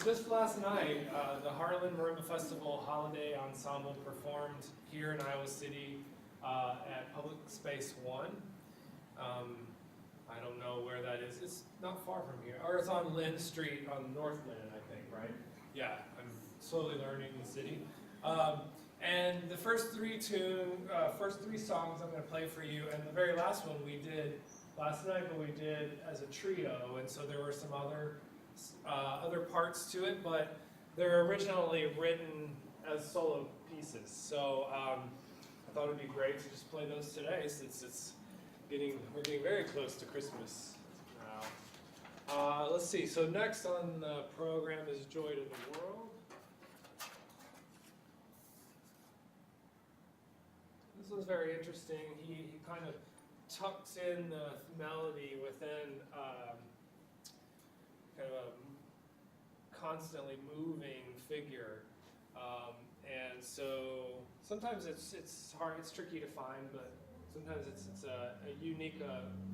just last night, the Heartland Marimba Festival Holiday Ensemble performed here in Iowa City at Public Space 1. I don't know where that is. It's not far from here. Or it's on Lynn Street on North Lynn, I think, right? Yeah, I'm slowly learning the city. And the first three songs I'm going to play for you, and the very last one we did last night, but we did as a trio, and so there were some other parts to it, but they're originally written as solo pieces. So I thought it'd be great to just play those today, since we're getting very close to Christmas now. Let's see. So next on the program is "Joy to the World." This one's very interesting. He kind of tucks in the melody within kind of a constantly moving figure, and so sometimes it's hard, it's tricky to find, but sometimes it's a unique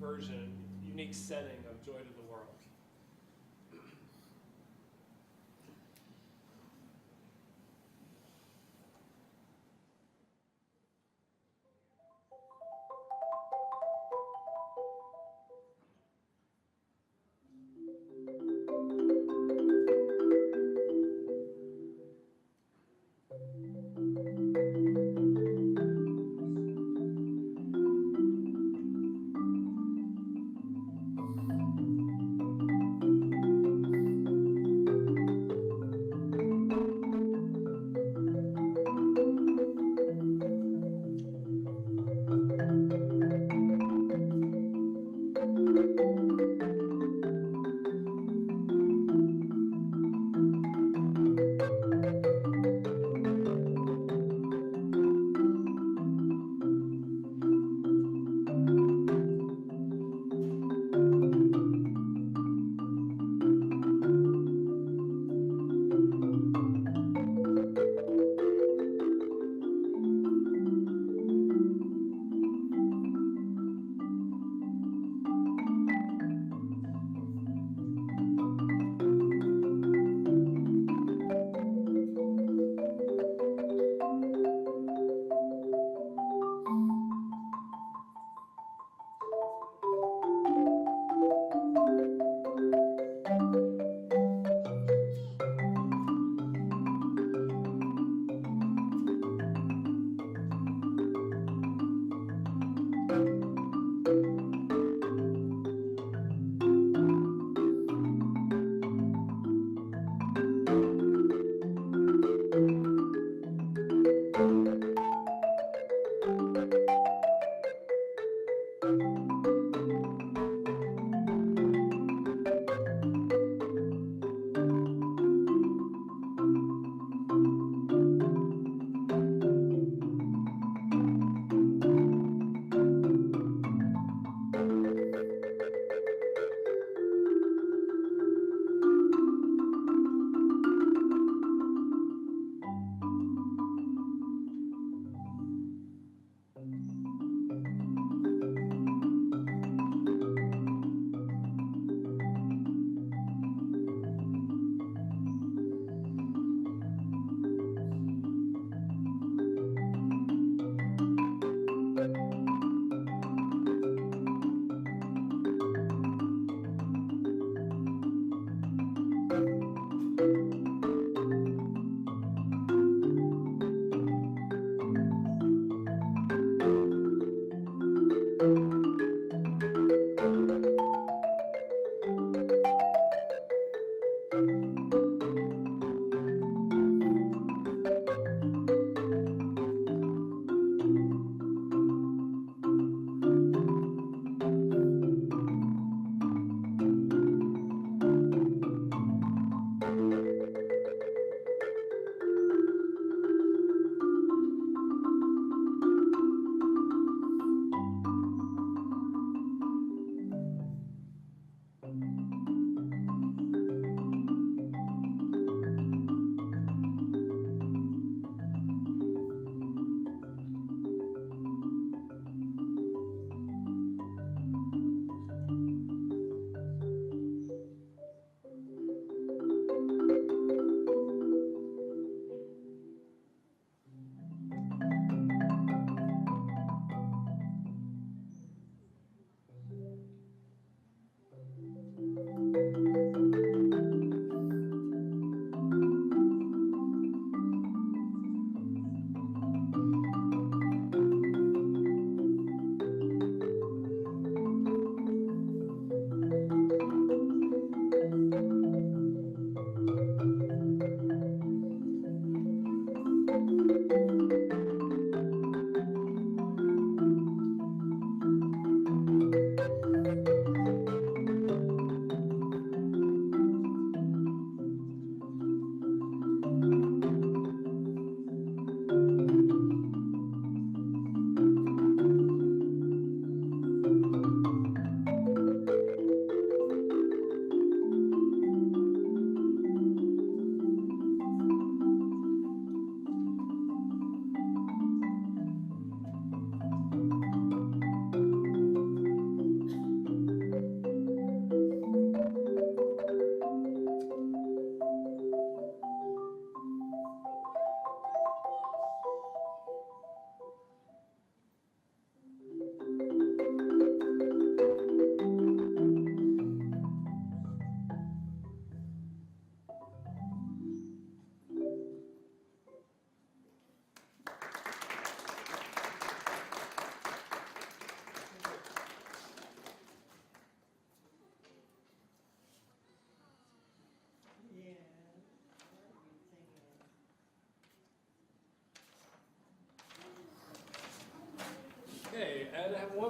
version, unique setting of "Joy to the World."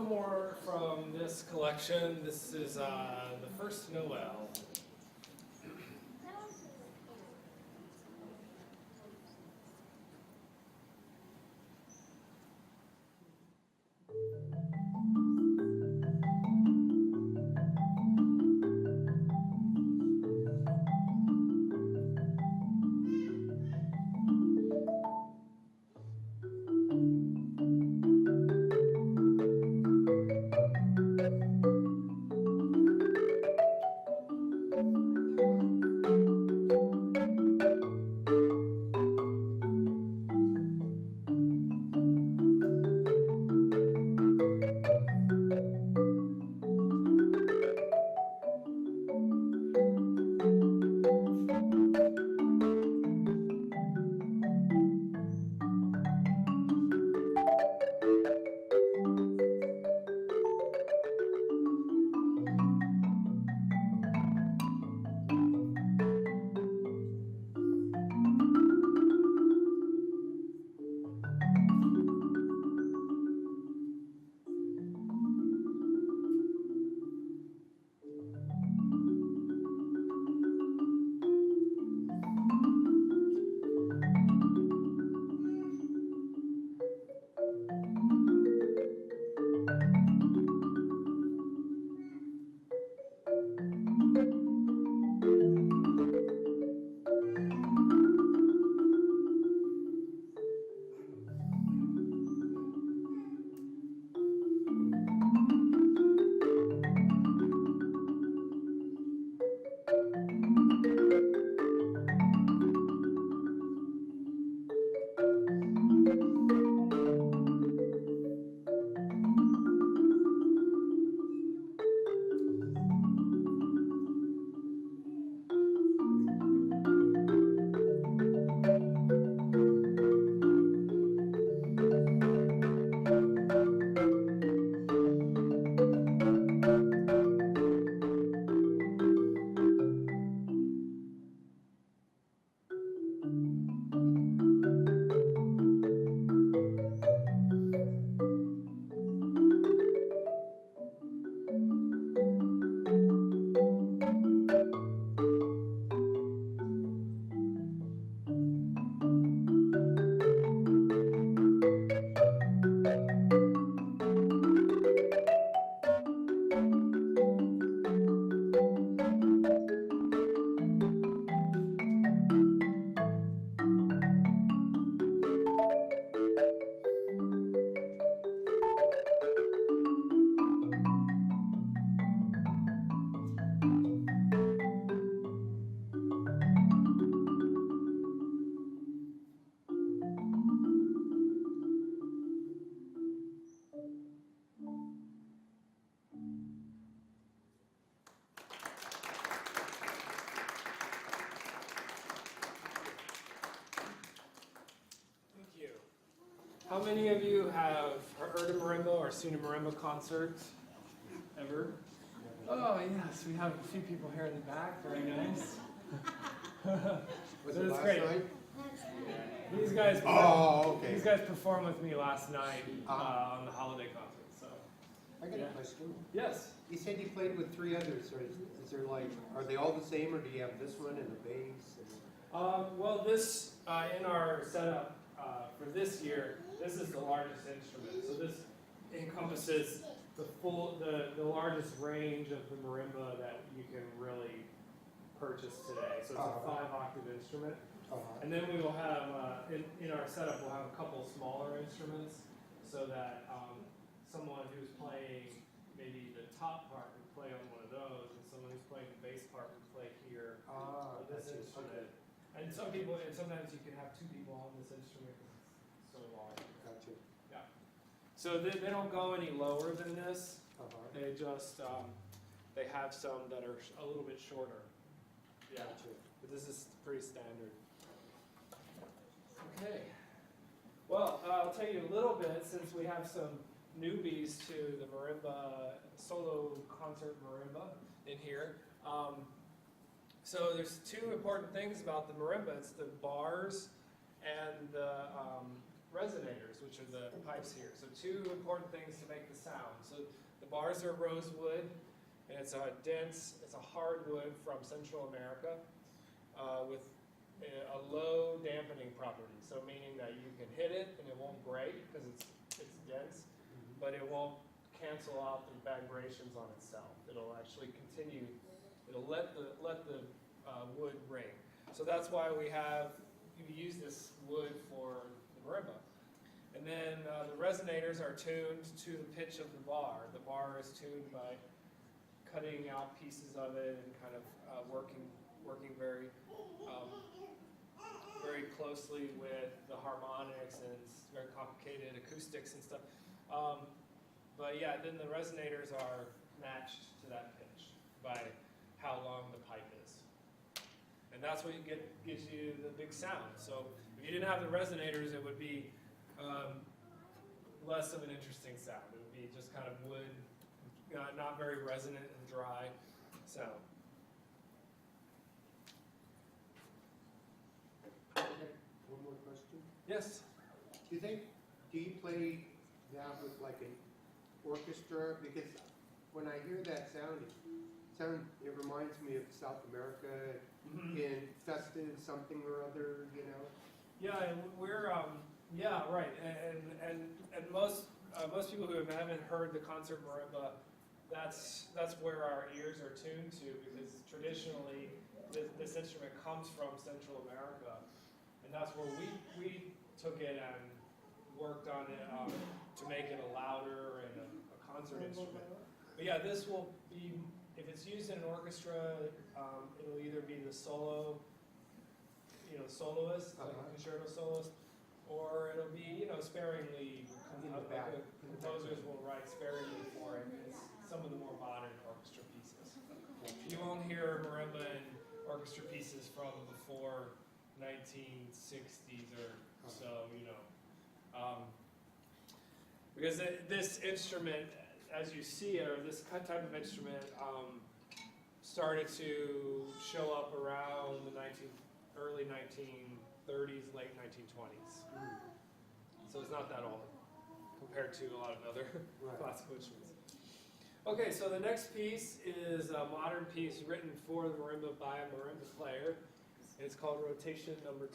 one more from this collection. This is the first Noel. How many of you have heard a marimba or seen a marimba concert ever? Oh yes, we have a few people here in the back. Very nice. Was it last night? These guys. Okay. These guys performed with me last night on the holiday concert. So. I got a question. Yes. You said you played with 3 others. Or is there like, are they all the same, or do you have this one and the bass? Well, this in our setup for this year, this is the largest instrument. So this encompasses the largest range of the marimba that you can really purchase today. So it's a 5-octave instrument. And then we will have, in our setup, we'll have a couple smaller instruments so that someone who's playing maybe the top part would play on one of those, and someone who's playing the bass part would play here on this instrument. And sometimes you can have 2 people on this instrument because it's so large. Gotcha. Yeah. So they don't go any lower than this. They just, they have some that are a little bit shorter. Yeah. Gotcha. But this is pretty standard. Okay. Well, I'll tell you a little bit since we have some newbies to the marimba, solo concert marimba in here. So there's 2 important things about the marimba. It's the bars and the resonators, which are the pipes here. So two important things to make the sound. So the bars are rosewood, and it's a hardwood from Central America with a low dampening property. So meaning that you can hit it and it won't break because it's dense, but it won't cancel out the vibrations on itself. It'll actually continue. It'll let the wood ring. So that's why you use this wood for the marimba. And then the resonators are tuned to the pitch of the bar. The bar is tuned by cutting out pieces of it and kind of working very very closely with the harmonics, and it's very complicated acoustics and stuff. But yeah, then the resonators are matched to that pitch by how long the pipe is. And that's what gives you the big sound. So if you didn't have the resonators, it would be less of an interesting sound. It would be just kind of wood, not very resonant and dry sound. One more question. Yes? Do you play that with like an orchestra? Because when I hear that sound, it reminds me of South America in festive something or other, you know? Yeah, and we're right, and most people who haven't heard the concert marimba, that's where our ears are tuned to, because traditionally this instrument comes from Central America, and that's where we took it and worked on it to make it a louder and a concert instrument. But yeah, this will be, if it's used in an orchestra, it'll either be the soloist, like a concerto soloist, or it'll be, sparingly, composers will write sparingly for it. It's some of the more modern orchestra pieces. You won't hear marimba and orchestra pieces from before 1960s or so, because this instrument, as you see, or this type of instrument, started to show up around the early 1930s, late 1920s. So it's not that old compared to a lot of other classical instruments. Okay, so the next piece is a modern piece written for the marimba by a marimba player. And it's called Rotation Number 2.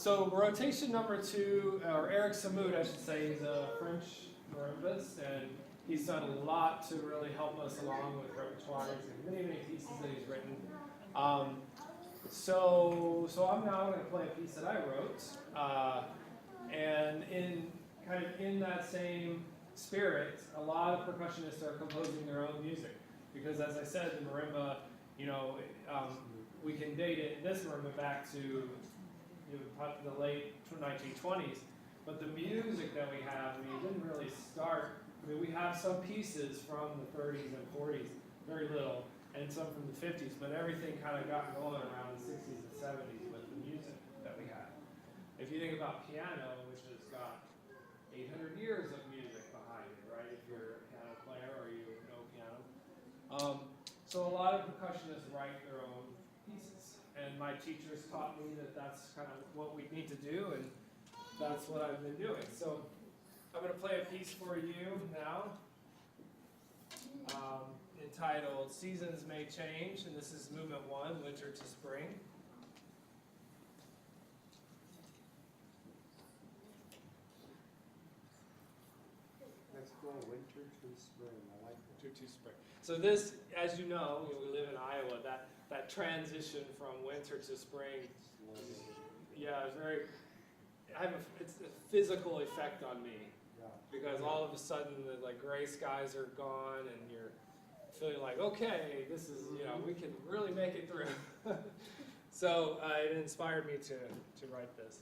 So rotation number 2, or Eric Samoud, I should say, is a French marimbist, and he's done a lot to really help us along with repertoires and many, many pieces that he's written. So I'm now going to play a piece that I wrote, and in that same spirit, a lot of percussionists are composing their own music, because as I said, the marimba, we can date this marimba back to the late 1920s, but the music that we have, it didn't really start. We have some pieces from the 30s and 40s, very little, and some from the 50s, but everything kind of got going around the 60s and 70s with the music that we have. If you think about piano, which has got 800 years of music behind it, right? If you're a piano player or you know piano. So a lot of percussionists write their own pieces, and my teachers taught me that that's kind of what we need to do, and that's what I've been doing. So I'm going to play a piece for you now, entitled Seasons May Change, and this is movement 1, Winter to Spring. Let's go winter to spring. I like that. Winter to spring. So this, as you know, we live in Iowa, that transition from winter to spring, yeah, it's a physical effect on me. Because all of a sudden the gray skies are gone and you're feeling like, okay, this is, we can really make it through. So it inspired me to write this.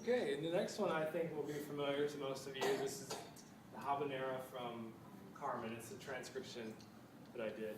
Okay, and the next one I think will be familiar to most of you. This is the habanera from Carmen. It's a transcription that I did.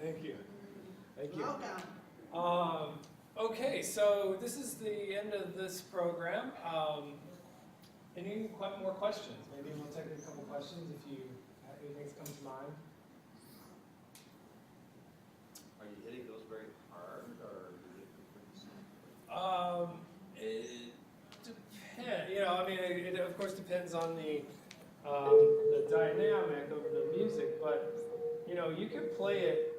Thank you. Thank you. Welcome. Okay, so this is the end of this program. Any more questions? Maybe we'll take a couple questions if you anything's come to mind. Are you hitting those very hard, or is it It depends. You know, I mean, it of course depends on the dynamic of the music, but you know, you can play it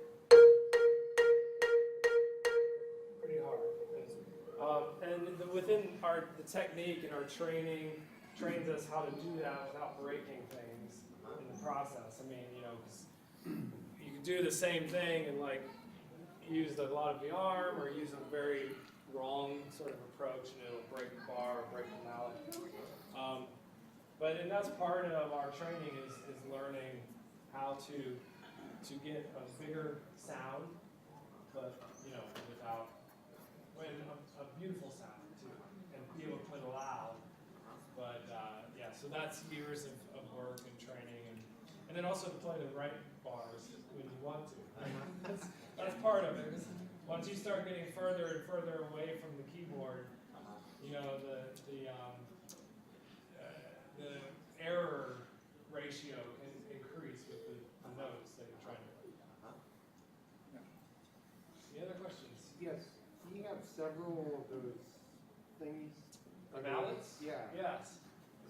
pretty hard. And within our the technique and our training trains us how to do that without breaking things in the process. I mean, you know, 'cause you can do the same thing and like use a lot of the arm or use a very wrong sort of approach and it'll break the bar or break the mallet. And that's part of our training is learning how to get a bigger sound, but you know, without a beautiful sound too, and be able to play loud. But yeah, so that's years of work and training, and then also to play the right bars when you want to. That's part of it. Once you start getting further and further away from the keyboard, you know the error ratio can increase with the notes that you're trying to play. Any other questions? Yes, do you have several of those things? The mallets? Yeah. Yes.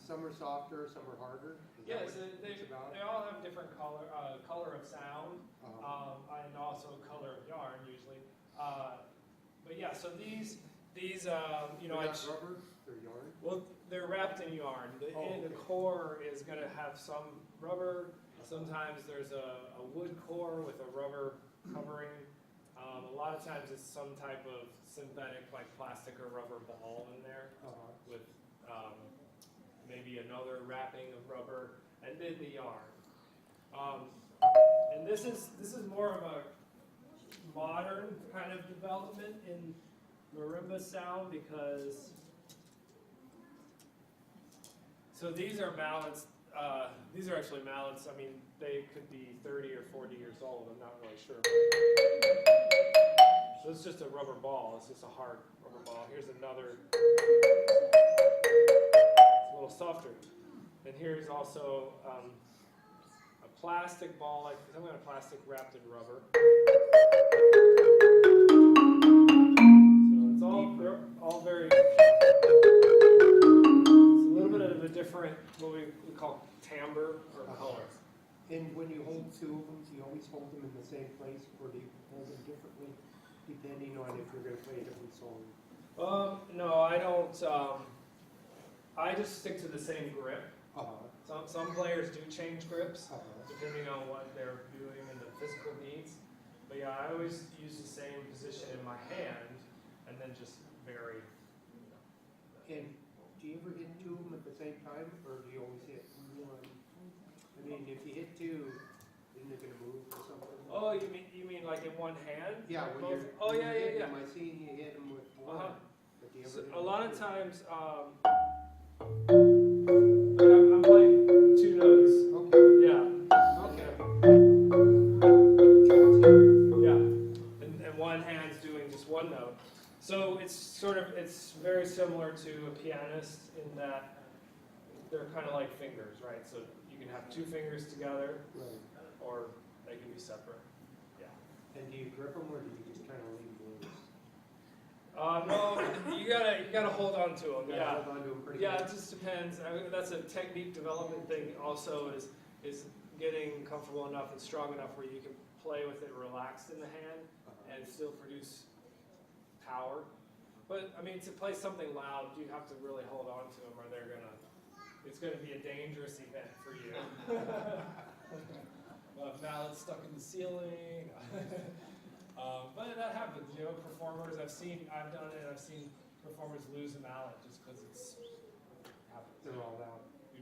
Some are softer, some are harder? Is that Yes, what it's about? they all have different color of sound, Uh-huh. and also color of yarn usually. But yeah, so these you know, They're not rubber, they're yarn? well, they're wrapped in yarn. The Okay. core is going to have some rubber. Sometimes there's a wood core with a rubber covering. A lot of times it's some type of synthetic, like plastic or rubber ball in there Uh-huh. with maybe another wrapping of rubber, and then the yarn. And this is more of a modern kind of development in marimba sound because so these are mallets. These are actually mallets. I mean, they could be 30 or 40 years old. I'm not really sure. So it's just a rubber ball. It's just a hard rubber ball. Here's another. It's a little softer. And here's also a plastic ball, like some kind of plastic wrapped in rubber. So it's all they're all very. It's a little bit of a different what we call timbre or color. And when you hold two of them, do you always hold them in the same place, or do you hold them differently, depending on if you're going to play a different song? No, I don't. I just stick to the same grip. Some players do change grips depending on what they're doing and the physical needs. But yeah, I always use the same position in my hand and then just vary. And do you ever hit two of them at the same time, or do you always hit one? I mean, if you hit two, isn't it going to move or something? Oh, you mean like in one hand? Yeah, when Both? you're. Oh when yeah, you're yeah, hitting yeah. them, I seen you hit them with one. But do you ever So hit a them lot with of two? times, but I'm playing two notes. Okay. Yeah. Okay. Yeah, and one hand's doing just one note. So it's very similar to a pianist in that they're kind of like fingers, right? So you can have two fingers together, Right. or they can be separate. Yeah. And do you grip them, or do you just kind of leave them loose? No, you gotta hold on to them. You Yeah. gotta hold on to them pretty Yeah, good. it just depends. I mean, that's a technique development thing. Also, is getting comfortable enough and strong enough where you can play with it relaxed in the hand and still produce power. But I mean, to play something loud, you have to really hold on to them, or it's gonna be a dangerous event for you. Mallet stuck in the ceiling. But that happens, you know. Performers, I've done it. I've seen performers lose a mallet just because it happens. They're all out.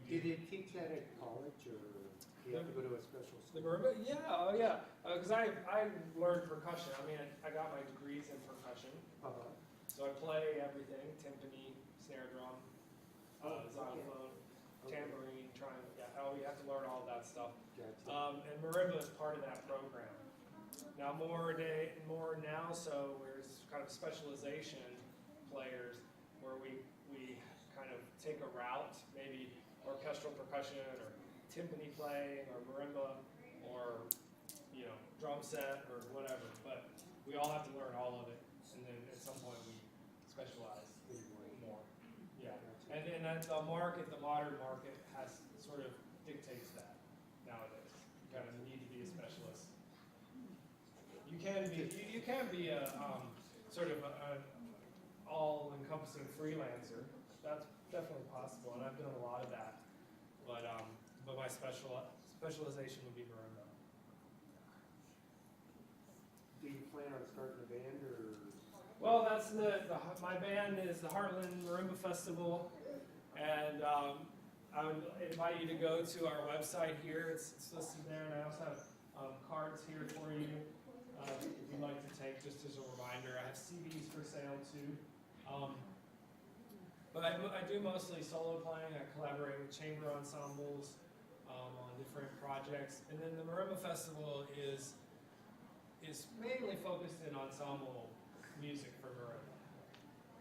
Did you teach that at college, or do you have to go to a special The school? marimba? Yeah, oh yeah. Because I learned percussion. I mean, I got my degrees in percussion. So I play everything: timpani, snare drum, xylophone, tambourine, triangle. Yeah, you have to learn all that stuff. Gotcha. And marimba is part of that program. Now more now, so there's kind of specialization players where we kind of take a route, maybe orchestral percussion or timpani playing or marimba or drum set or whatever. But we all have to learn all of it, and then at some point we specialize more. Yeah, and the market, the modern market, has sort of dictates that nowadays. You kind of need to be a specialist. You can be a sort of an all-encompassing freelancer. That's definitely possible, and I've done a lot of that. But my specialization would be marimba. Do you plan on starting a band or? Well, that's my band is the Heartland Marimba Festival, and I would invite you to go to our website here. It's listed there, and I also have cards here for you if you'd like to take just as a reminder. I have CDs for sale too. But I do mostly solo playing. I collaborate with chamber ensembles on different projects, and then the Marimba Festival is mainly focused in ensemble music for marimba.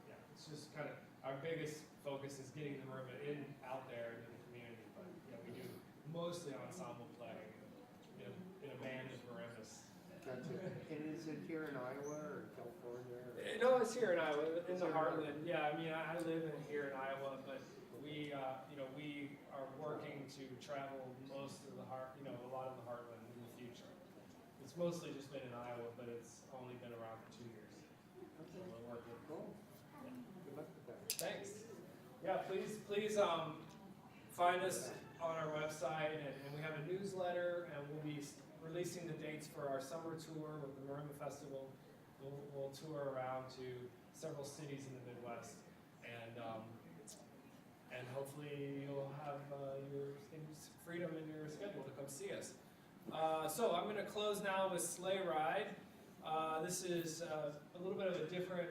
Yeah, it's just kind of our biggest focus is getting the marimba out there into the community. But yeah, we do mostly ensemble playing in a band of marimbas. Gotcha. And is it here in Iowa or California? Or? No, it's here in Iowa, in the Heartland. Yeah, I mean, I live here in Iowa, but we are working to travel most of the a lot of the Heartland in the future. It's mostly just been in Iowa, but it's only been around for 2 years. So we're working. Cool. Good luck with that. Thanks. Yeah, please find us on our website, and we have a newsletter, and we'll be releasing the dates for our summer tour with the Marimba Festival. We'll tour around to several cities in the Midwest, and hopefully you'll have your freedom in your schedule to come see us. So I'm going to close now with Sleigh Ride. This is a little bit of a different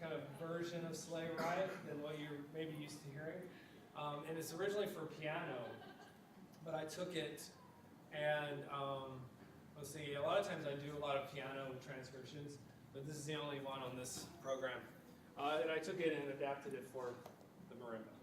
kind of version of Sleigh Ride than what you're maybe used to hearing. And it's originally for piano, but I took it and let's see, a lot of times I do a lot of piano transcriptions, but this is the only one on this program. And I took it and adapted it for the marimba.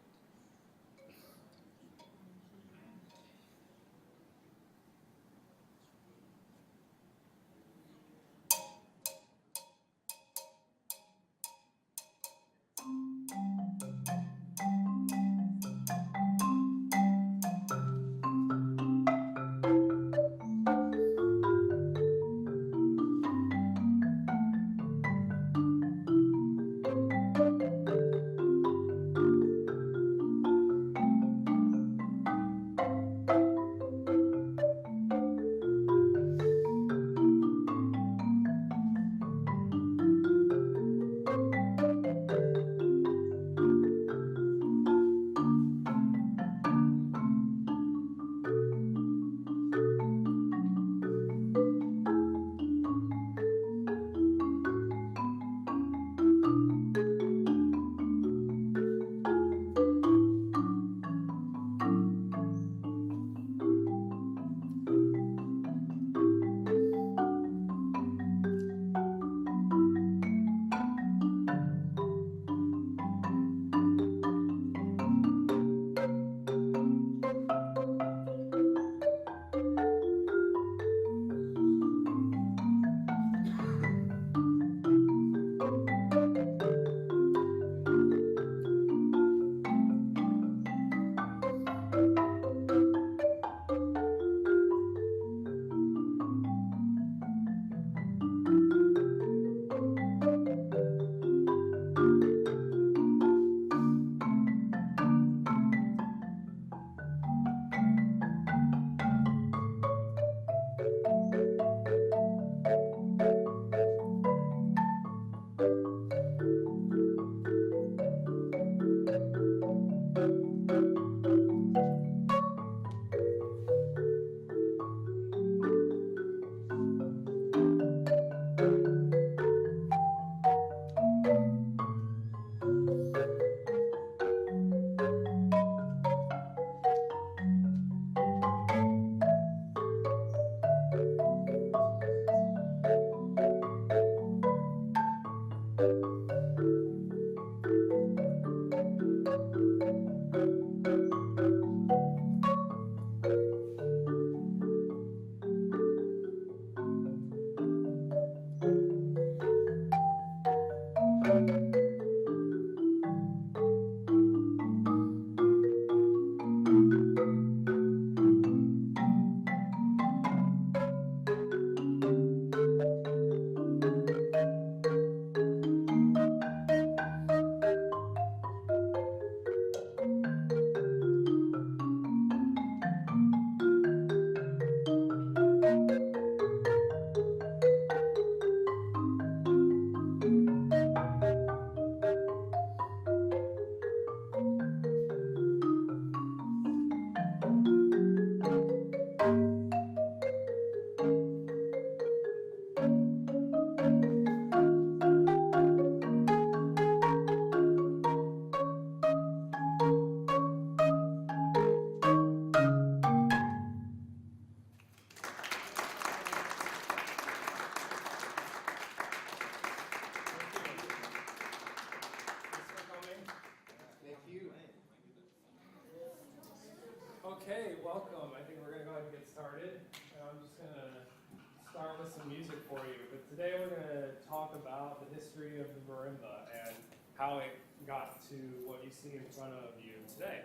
some music for you, but today we're going to talk about the history of the marimba and how it got to what you see in front of you today.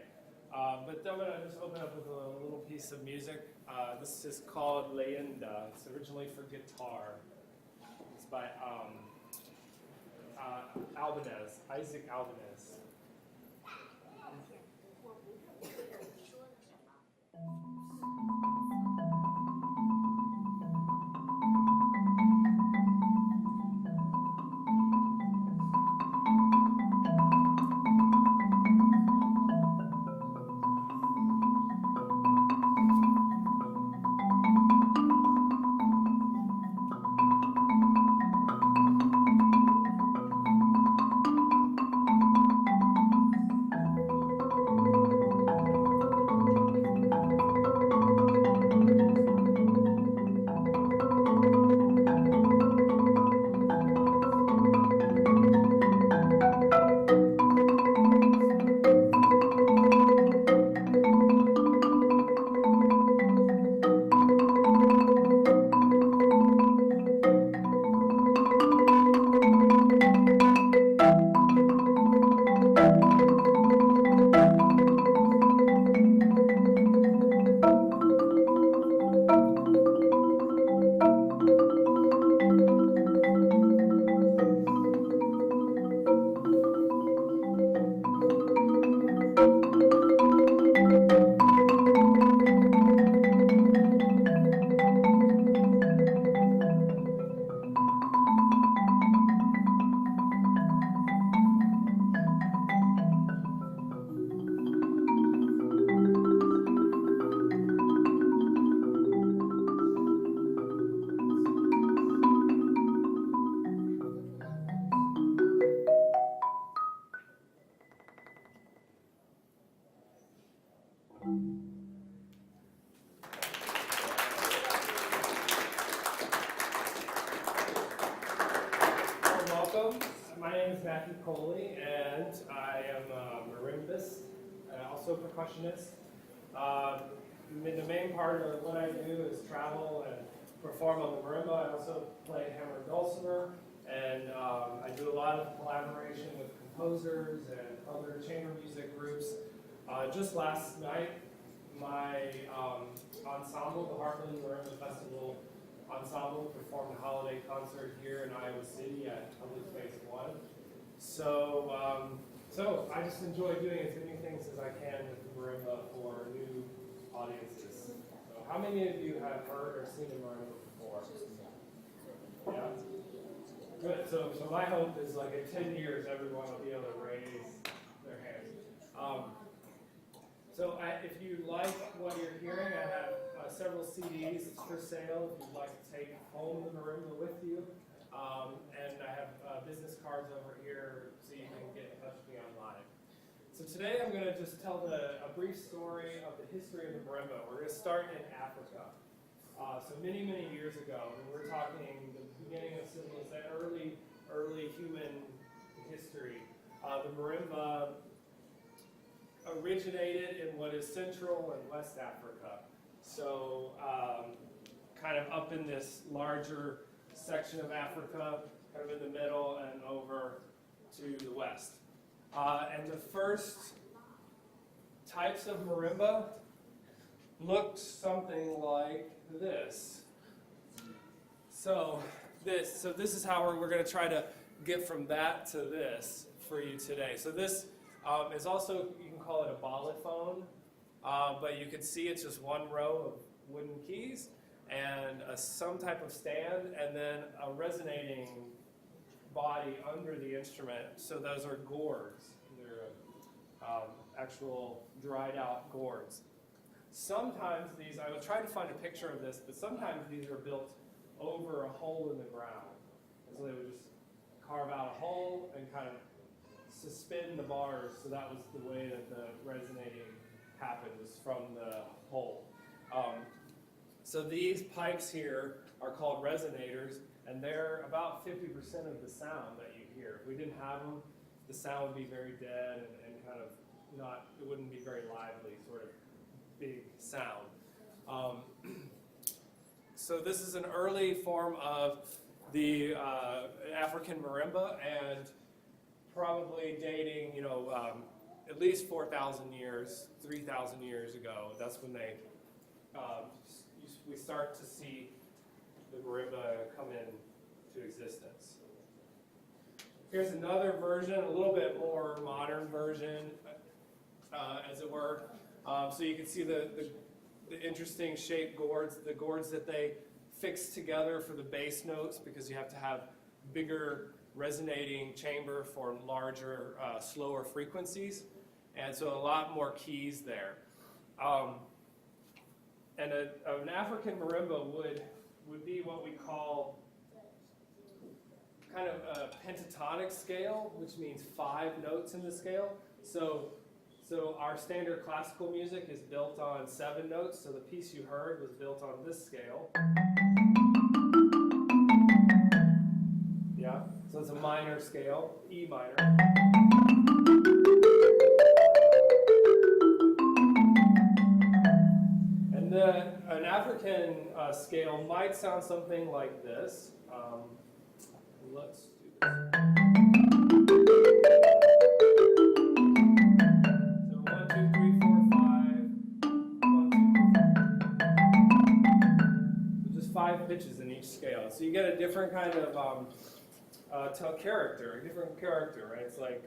But I'm going to just open up with a little piece of music. This is called Leyenda. It's originally for guitar. It's by Isaac Albanese. Welcome. My name is Matthew Coley, and I am a marimbist and also a percussionist. The main part of what I do is travel and perform on the marimba. I also play hammered dulcimer, and I do a lot of collaboration with composers and other chamber music groups. Just last night, my ensemble, the Heartland Marimba Festival ensemble, performed a holiday concert here in Iowa City at Public Space 1. So I just enjoy doing as many things as I can with the marimba for new audiences. So how many of you have heard or seen a marimba before? Yeah? Good. So my hope is like in 10 years, everyone will be able to raise their hand. If you like what you're hearing, I have several CDs for sale if you'd like to take home the marimba with you. And I have business cards over here so you can get in touch with me online. So today I'm going to just tell a brief story of the history of the marimba. We're going to start in Africa. So many, many years ago, and we're talking the beginning of civilization, early human history, the marimba originated in what is Central and West Africa. So kind of up in this larger section of Africa, kind of in the middle and over to the west. And the first types of marimba looked something like this. So this is how we're going to try to get from that to this for you today. So this is also, you can call it a balafone, but you can see it's just one row of wooden keys and some type of stand and then a resonating body under the instrument. So those are gourds. They're actual dried out gourds. Sometimes these, I was trying to find a picture of this, but sometimes these are built over a hole in the ground. And so they would just carve out a hole and kind of suspend the bars, so that was the way that the resonating happened, was from the hole. So these pipes here are called resonators, and they're about 50% of the sound that you hear. If we didn't have them, the sound would be very dead and kind of not, it wouldn't be very lively, sort of big sound. So this is an early form of the African marimba, and probably dating, at least 4,000 years, 3,000 years ago. That's when we start to see the marimba come into existence. Here's another version, a little bit more modern version, as it were. So you can see the interesting shaped gourds, the gourds that they fix together for the bass notes, because you have to have bigger resonating chamber for larger, slower frequencies. And so a lot more keys there. And an African marimba would be what we call kind of a pentatonic scale, which means 5 notes in the scale. So our standard classical music is built on 7 notes. So the piece you heard was built on this scale. Yeah, so it's a minor scale, E minor. And an African scale might sound something like this. Let's do this. So 1, 2, 3, 4, 5. 1, 2, 3. So just 5 pitches in each scale. So you get a different kind of character, a different character, right? It's like.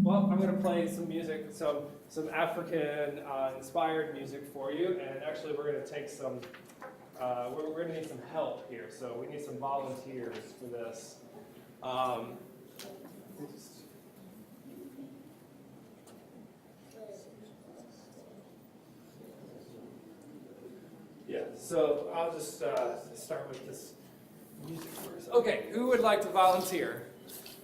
Well, I'm going to play some music, some African inspired music for you, and actually we're going to take some, we're going to need some help here, so we need some volunteers for this. Yeah, so I'll just start with this music first. Okay, who would like to volunteer?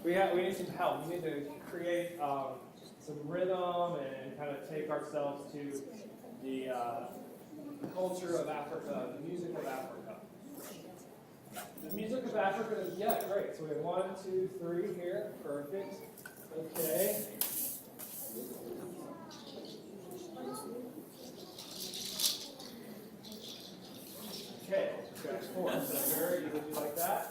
We need some help. We need to create some rhythm and kind of take ourselves to the culture of Africa, the music of Africa. The music of Africa, yeah, great. So we have 1, 2, 3 here. Perfect. Okay. Okay, got 4. So here, you would do like that.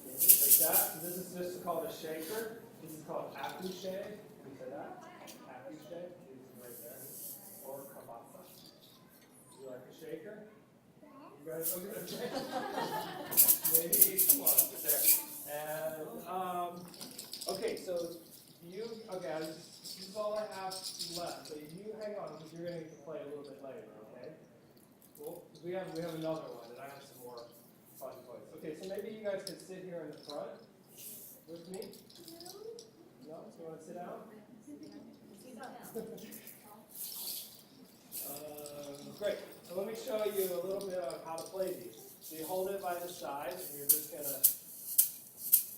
Like that. So this is just called a shaker. This is called afouche. Can you say that? Afouche. This is right there. Or kabasa. You like a shaker? You guys okay? Maybe come on, there. And okay, so this is all I have left. So you hang on because you're going to play a little bit later, okay? Well, we have another one, and I have some more fun toys. Okay, so maybe you guys could sit here in the front with me. No? You want to sit down? Great. So let me show you a little bit of how to play these. So you hold it by the side, and you're just going to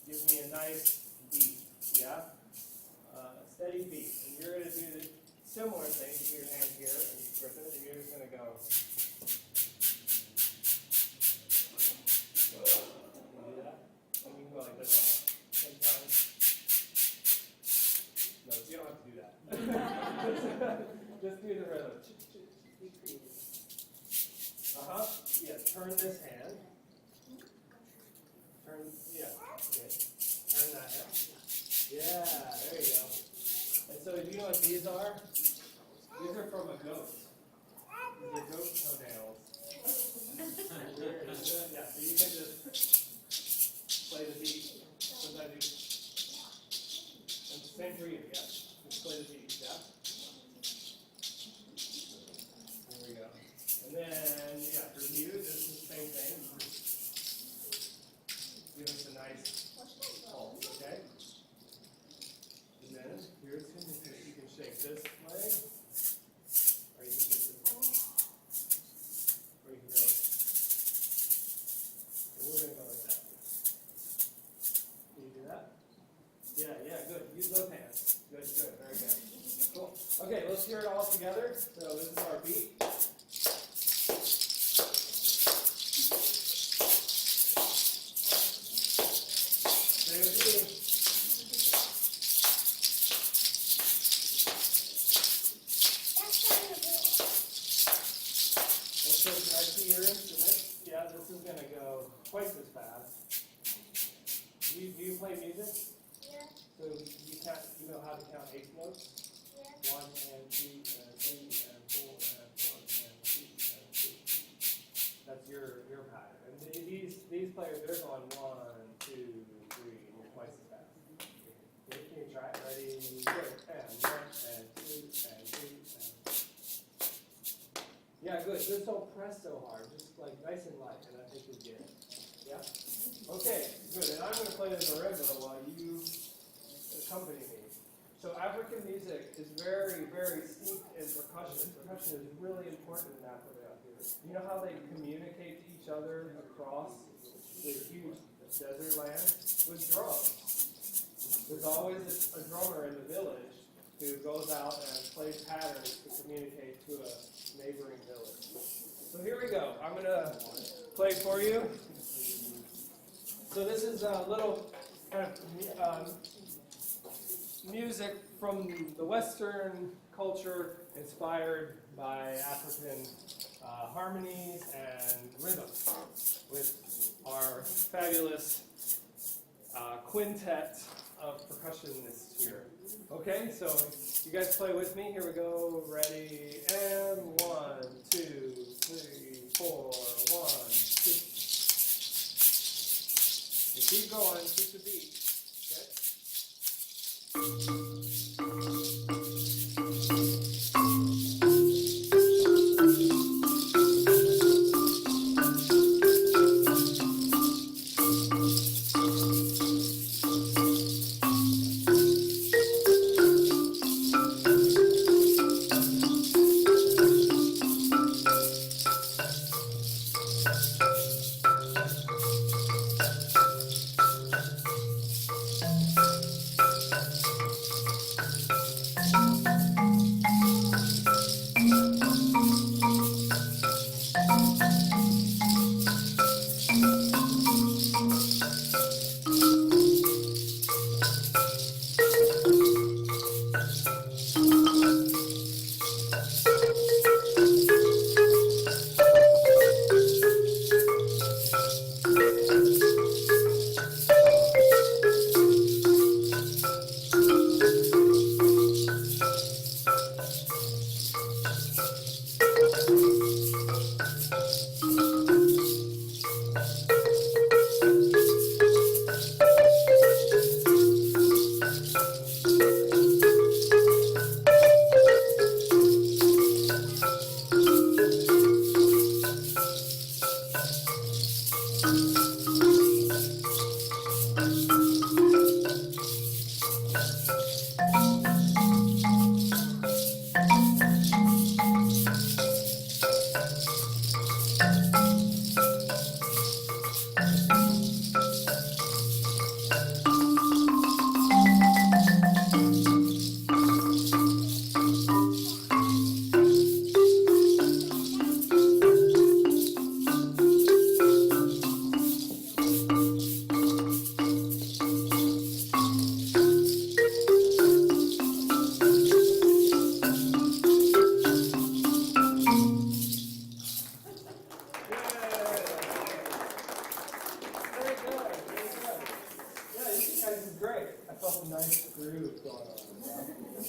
give me a nice beat. Yeah? Steady beat. And you're going to do the similar thing. You put your hand here and grip it, and you're just going to go. Can you do that? And you can go like this 10 times. No, you don't have to do that. Just do the rhythm. Yeah, turn this hand. Okay. Turn that hand. Yeah, there you go. And so do you know what these are? These are from a goat. These are goat toenails. Yeah, so you can just play the beat. Sometimes and same for you, yeah. Just play the beat, yeah? There we go. And then, yeah, for you, this is the same thing. Give us a nice pulse, okay? And then, here's you can shake this leg, or you can shake this leg, or you can go, and we're going to go like that. Can you do that? Yeah, good. Use both hands. Good, very good. Cool. Okay, let's hear it all together. So this is our beat. play music? Yeah. So you know how to count 8 notes? Yeah. 1 and 2 and 3 and 4 and 1 and 2 and 3. That's your pattern. And these players, they're going 1, 2, 3, and you're twice as fast. Can you try it? Ready, go. And 1 and 2 and 3 and. Yeah, good. Just don't press so hard. Just like nice and light, and I think you'll get it. Yeah? Okay, good. And I'm going to play the marimba while you accompany me. So African music is very, very steeped in percussion. Percussion is really important in Africa. You know how they communicate to each other across the huge desert land? With drums. There's always a drummer in the village who goes out and plays patterns to communicate to a neighboring village. So here we go. I'm going to play for you. So this is a little kind of music from the Western culture inspired by African harmonies and rhythm with our fabulous quintet of percussionists here. Okay, so you guys play with me. Here we go. Ready, and 1, 2, 3, 4, 1, 2. And keep going, keep the beat.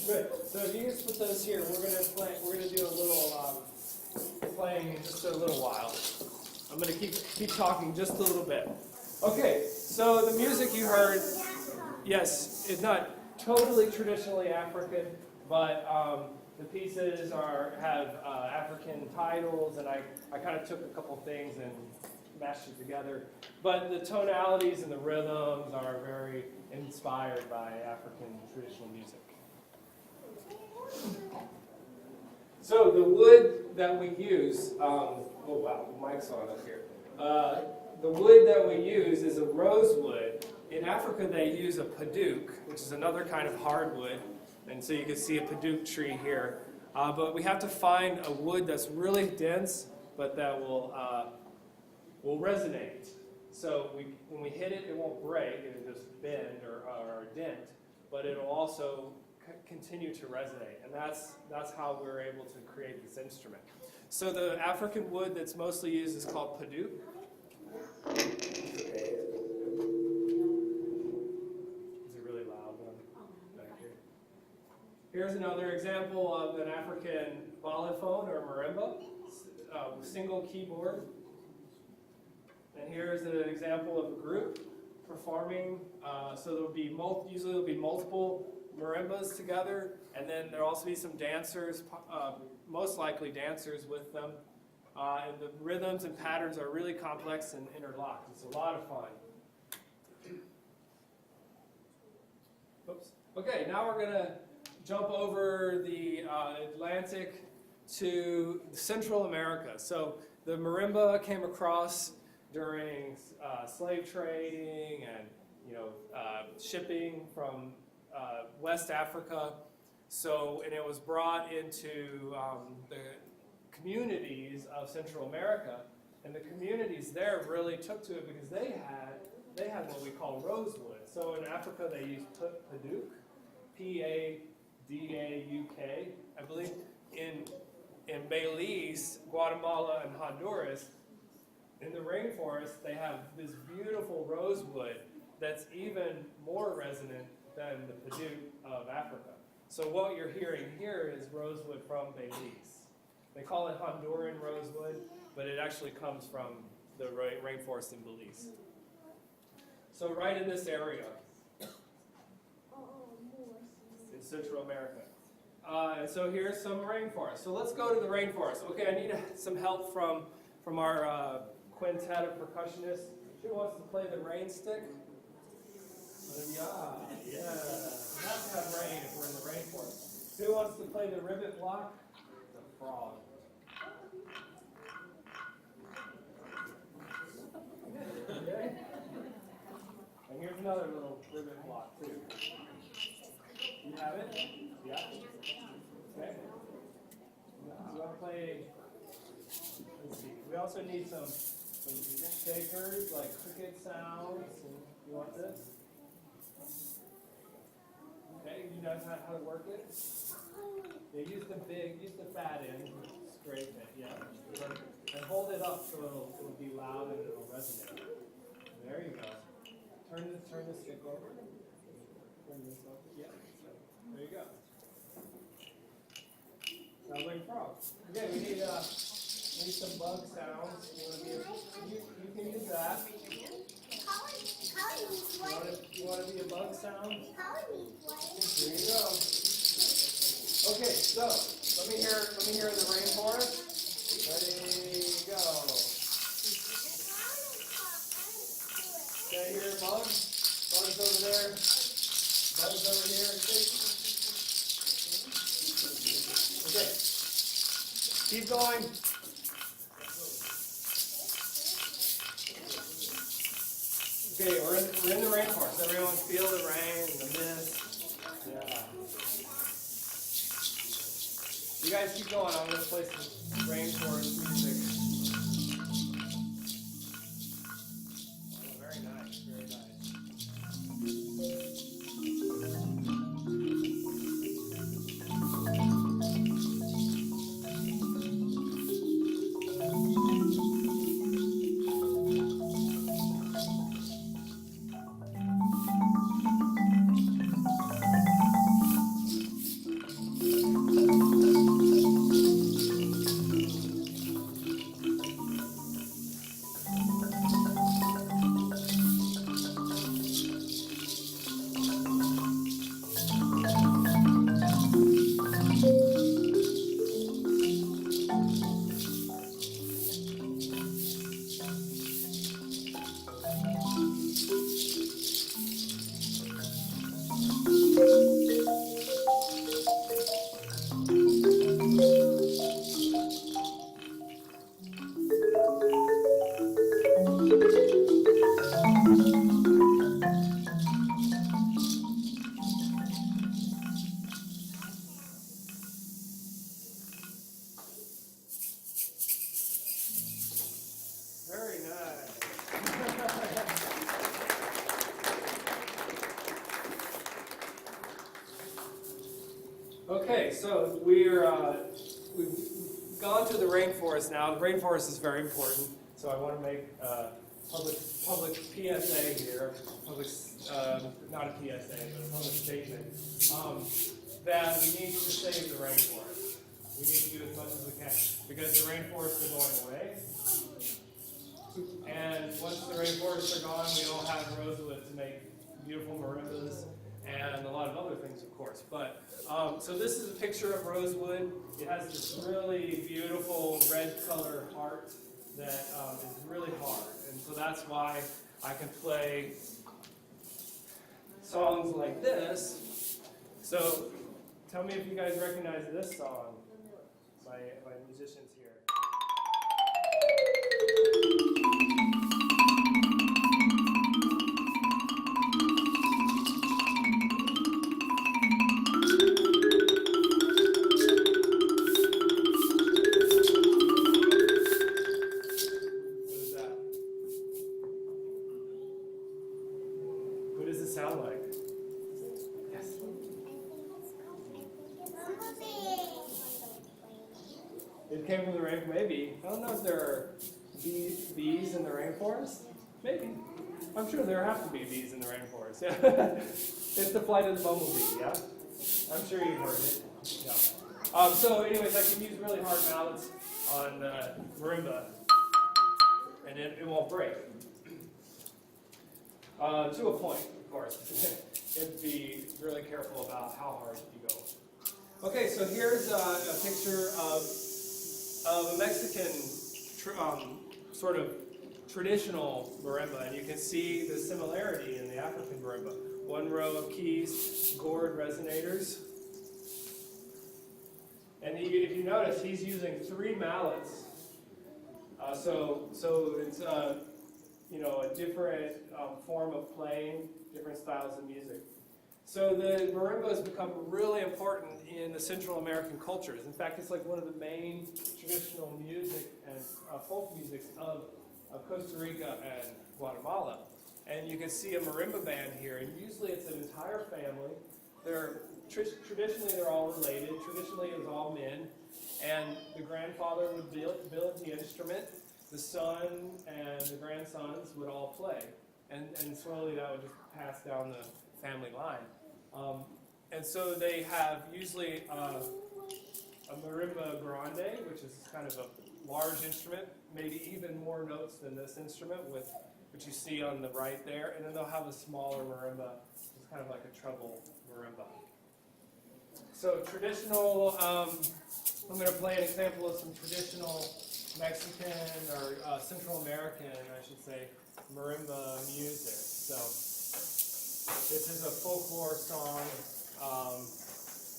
Good. So if you just put those here, we're gonna do a little playing in just a little while. I'm gonna keep talking just a little bit. Okay. So the music you heard, yes, it's not totally traditionally African, but the pieces have African titles, and I kind of took a couple things and mashed it together. But the tonalities and the rhythms are very inspired by African traditional music. So the wood that we use, oh wow, the mic's on up here. The wood that we use is a rosewood. In Africa they use a paduk, which is another kind of hardwood. And so you can see a paduk tree here. But we have to find a wood that's really dense, but that will resonate. So when we hit it, it won't break, it'll just bend or dent, but it'll also continue to resonate. And that's how we're able to create this instrument. So the African wood that's mostly used is called paduk. Here's another example of an African balafon or marimba, single keyboard. And here's an example of a group performing. So usually there'll be multiple marimbas together, and then there'll also be some dancers, most likely dancers with them. And the rhythms and patterns are really complex and interlocked. It's a lot of fun. Oops. Okay, now we're going to jump over the Atlantic to Central America. So the marimba came across during slave trading and shipping from West Africa. And it was brought into the communities of Central America, and the communities there really took to it because they had what we call rosewood. So in Africa they used Padauk, P-A-D-A-U-K, I believe. In Belize, Guatemala, and Honduras, in the rainforest, they have this beautiful rosewood that's even more resonant than the Padauk of Africa. So what you're hearing here is rosewood from Belize. They call it Honduran rosewood, but it actually comes from the rainforest in Belize. So right in this area, in Central America. And so here's some rainforest. So let's go to the rainforest. Okay, I need some help from our quintet of percussionists. Who wants to play the rain stick? Yeah. We have to have rain if we're in the rainforest. Who wants to play the ribbit block? The frog. Okay. And here's another little ribbit block too. You have it? Yeah. Okay. You want to play? Let's see. We also need some shakers like cricket sounds. And you want this? Okay. You know how to work it? Yeah. Use the fat end. Scrape it. Yeah. And hold it up so it'll be loud and it'll resonate. There you go. Turn the stick over. Turn this over. Yeah. There you go. Sounds like a frog. Okay, we need some bug sounds. You can use that. You want to be a bug sound? Here you go. Okay, so let me hear the rainforest. Ready, go. Okay, here, bug. Bug's over there. Bug's over here. Okay. Keep going. Okay, we're in the rainforest. Everyone feel the rain, the mist. Yeah. You guys keep going. I'm going to play some rainforest music. Oh, very nice, very nice. Very nice. Okay, so we've gone to the rainforest now. The rainforest is very important, so I want to make public PSA here. Public, not a PSA, but a public statement. that we need to save the rainforest. We need to do as much as we can because the rainforests are going away. And once the rainforests are gone, we don't have rosewood to make beautiful marimbas and a lot of other things, of course. But so this is a picture of rosewood. It has this really beautiful red color heart that is really hard, and so that's why I can play songs like this. So tell me if you guys recognize this song, my musicians here. What does it sound like? Yes. It came from the rain, maybe. I don't know if there are bees in the rainforest. Maybe. I'm sure there have to be bees in the rainforest. Yeah. It's the flight of the bumblebee, yeah? I'm sure you've heard it. Yeah. So anyways, I can use really hard mallets on marimba, and it won't break. To a point, of course. You have to be really careful about how hard you go. Okay, so here's a picture of a Mexican sort of traditional marimba, and you can see the similarity in the African marimba. One row of keys, gourd resonators. And if you notice, he's using 3 mallets. So it's a different form of playing, different styles of music. So the marimba has become really important in the Central American cultures. In fact, it's like one of the main traditional music and folk musics of Costa Rica and Guatemala. And you can see a marimba band here, and usually it's an entire family. Traditionally they're all related. Traditionally it was all men, and the grandfather would build the instrument. The son and the grandsons would all play, and slowly that would just pass down the family line. And so they have usually a marimba grande, which is kind of a large instrument, maybe even more notes than this instrument, which you see on the right there, and then they'll have a smaller marimba. It's kind of like a treble marimba. So traditional, I'm going to play an example of some traditional Mexican or Central American, I should say, marimba music. So this is a folklore song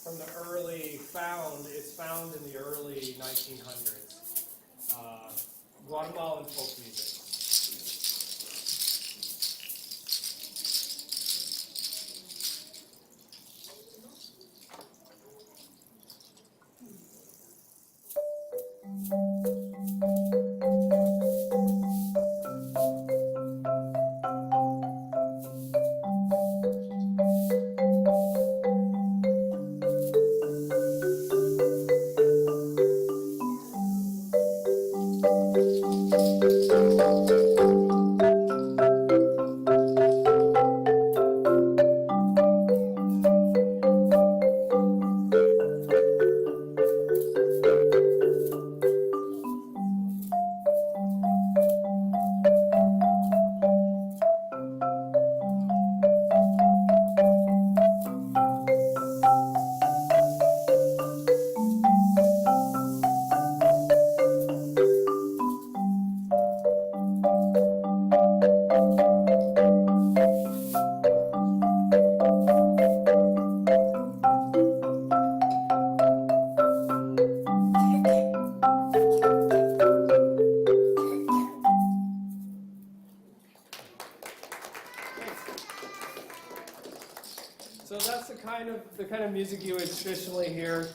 from the it's found in the early 1900s. Guatemalan folk music. So that's the kind of music you would traditionally hear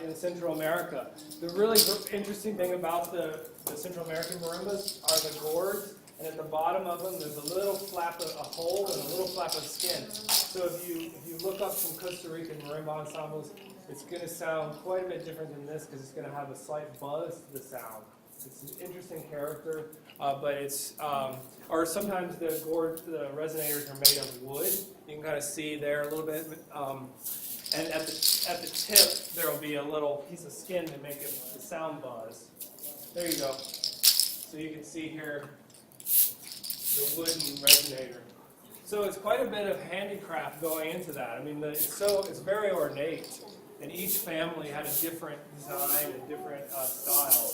in Central America. The really interesting thing about the Central American marimbas are the gourds, and at the bottom of them there's a little flap, a hole, and a little flap of skin. So if you look up some Costa Rican marimba ensembles, it's going to sound quite a bit different than this because it's going to have a slight buzz to the sound. It's an interesting character, but it's, or sometimes the resonators are made of wood. You can kind of see there a little bit. And at the tip, there will be a little piece of skin to make it the sound buzz. There you go. So you can see here the wooden resonator. So it's quite a bit of handicraft going into that. I mean, it's very ornate, and each family had a different design and different style.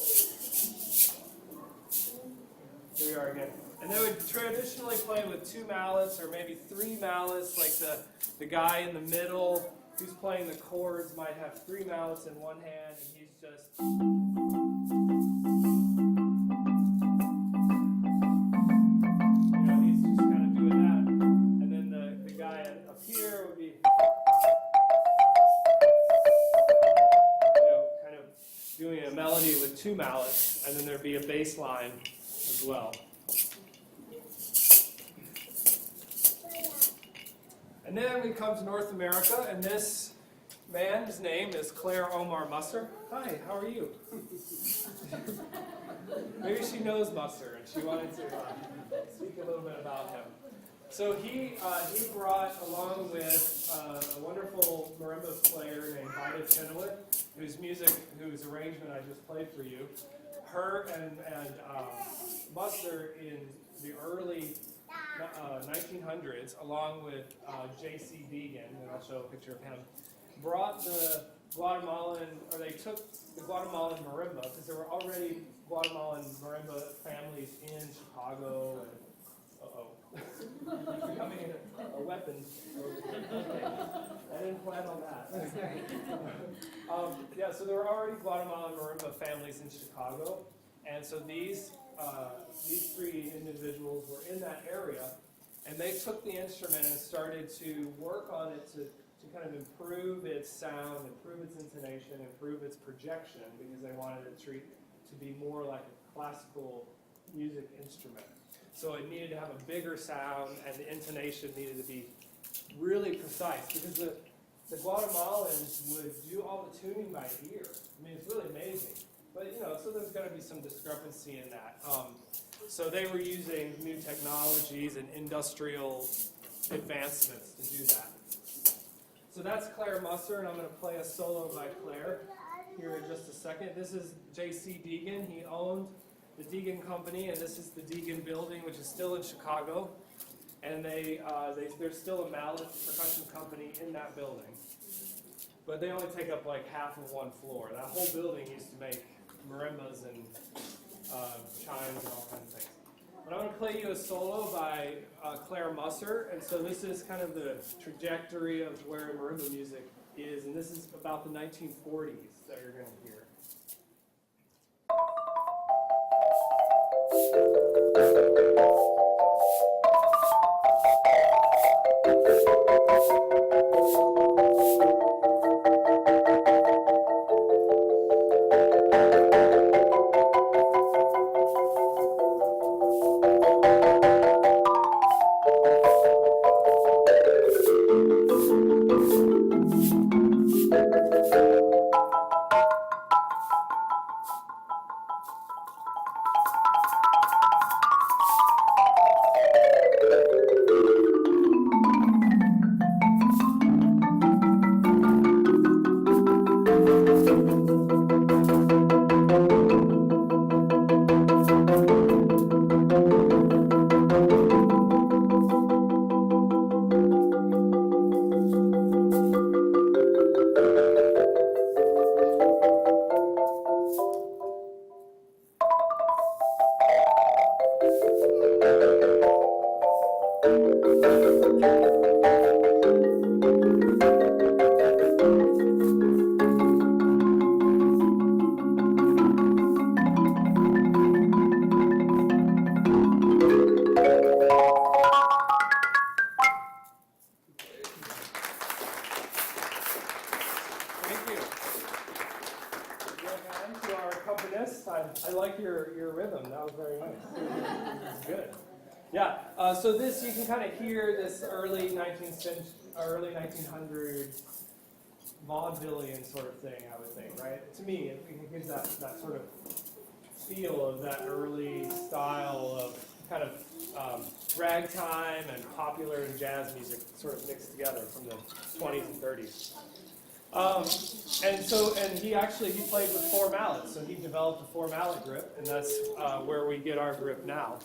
Here we are again. And they would traditionally play with 2 mallets or maybe 3 mallets, like the guy in the middle who's playing the chords might have 3 mallets in one hand, and he's just... he's just kind of doing that. And then the guy up here would be... kind of doing a melody with 2 mallets, and then there'd be a bass line as well. And then we come to North America, and this man's name is Claire Omar Musser. Hi, how are you? Maybe she knows Musser, and she wanted to speak a little bit about him. So he brought along with a wonderful marimba player named Ida Chenoweth, whose arrangement I just played for you. Her and Musser in the early 1900s, along with J.C. Deegan, and I'll show a picture of him, brought they took the Guatemalan marimba, because there were already Guatemalan marimba families in Chicago, and becoming a weapon. Okay. I didn't plan on that. So there were already Guatemalan marimba families in Chicago, and so these 3 individuals were in that area, and they took the instrument and started to work on it to kind of improve its sound, improve its intonation, improve its projection, because they wanted it to be more like a classical music instrument. So it needed to have a bigger sound, and the intonation needed to be really precise, because the Guatemalans would do all the tuning by ear. I mean, it's really amazing. But, so there's going to be some discrepancy in that. So they were using new technologies and industrial advancements to do that. So that's Claire Musser, and I'm going to play a solo by Claire here in just a second. This is J.C. Deegan. He owned the Deegan Company, and this is the Deegan Building, which is still in Chicago. And there's still a mallet percussion company in that building. But they only take up like half of one floor. That whole building used to make marimbas and chimes and all kinds of things. But I'm going to play you a solo by Claire Musser, and so this is kind of the trajectory of where marimba music is, and this is about the 1940s that you're going to hear. I like your rhythm. That was very nice. Good. Yeah. So this, you can kind of hear this early 19th century, early 1900s vaudevillian sort of thing, I would think, right? To me, it gives that sort of feel of that early style of kind of ragtime and popular and jazz music sort of mixed together from the 20s and 30s. And he played with four mallets, so he developed a four mallet grip, and that's where we get our grip now.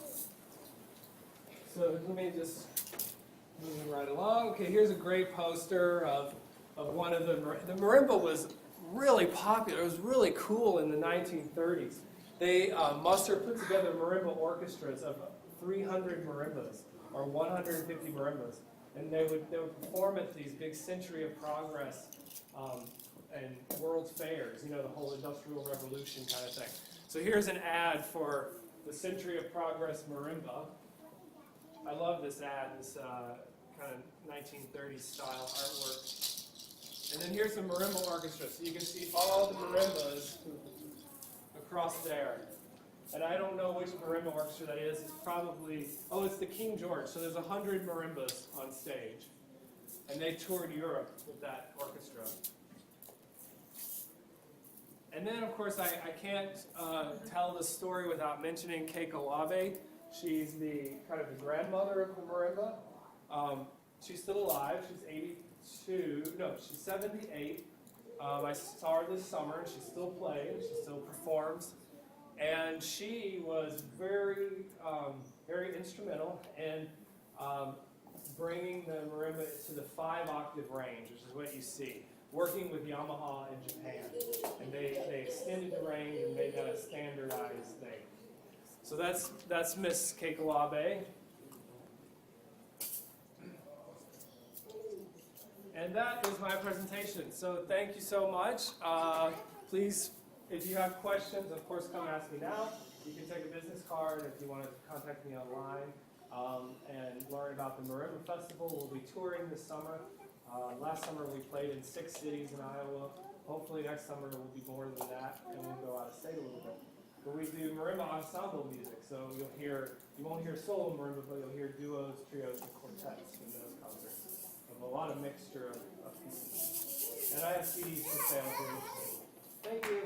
So let me just move right along. Okay, here's a great poster of one of the marimba was really popular. It was really cool in the 1930s. They put together marimba orchestras of 300 marimbas or 150 marimbas, and they would perform at these big Century of Progress and World's Fairs, you know, the whole Industrial Revolution kind of thing. So here's an ad for the Century of Progress marimba. I love this ad, this kind of 1930s style artwork. And then here's the marimba orchestra, so you can see all the marimbas across there. And I don't know which marimba orchestra that is. It's probably, it's the King George. So there's 100 marimbas on stage. And they toured Europe with that orchestra. And then, of course, I can't tell the story without mentioning Keiko Abe. She's the kind of the grandmother of the marimba. She's still alive. She's 82. No, she's 78. I saw her this summer, and she still plays. She still performs. And she was very, very instrumental in bringing the marimba to the 5-octave range, which is what you see, working with Yamaha in Japan. And they extended the range and made that a standardized thing. So that's Miss Keiko Abe. And that is my presentation. So thank you so much. Please, if you have questions, of course, come ask me now. You can take a business card if you want to contact me online and learn about the Marimba Festival. We'll be touring this summer. Last summer we played in 6 cities in Iowa. Hopefully next summer it will be more than that, and we'll go out of state a little bit. But we do marimba ensemble music, so you won't hear solo marimba, but you'll hear duos, trios, and quartets in those concerts. Of a lot of mixture of pieces. And I have CDs for sale here. Thank you.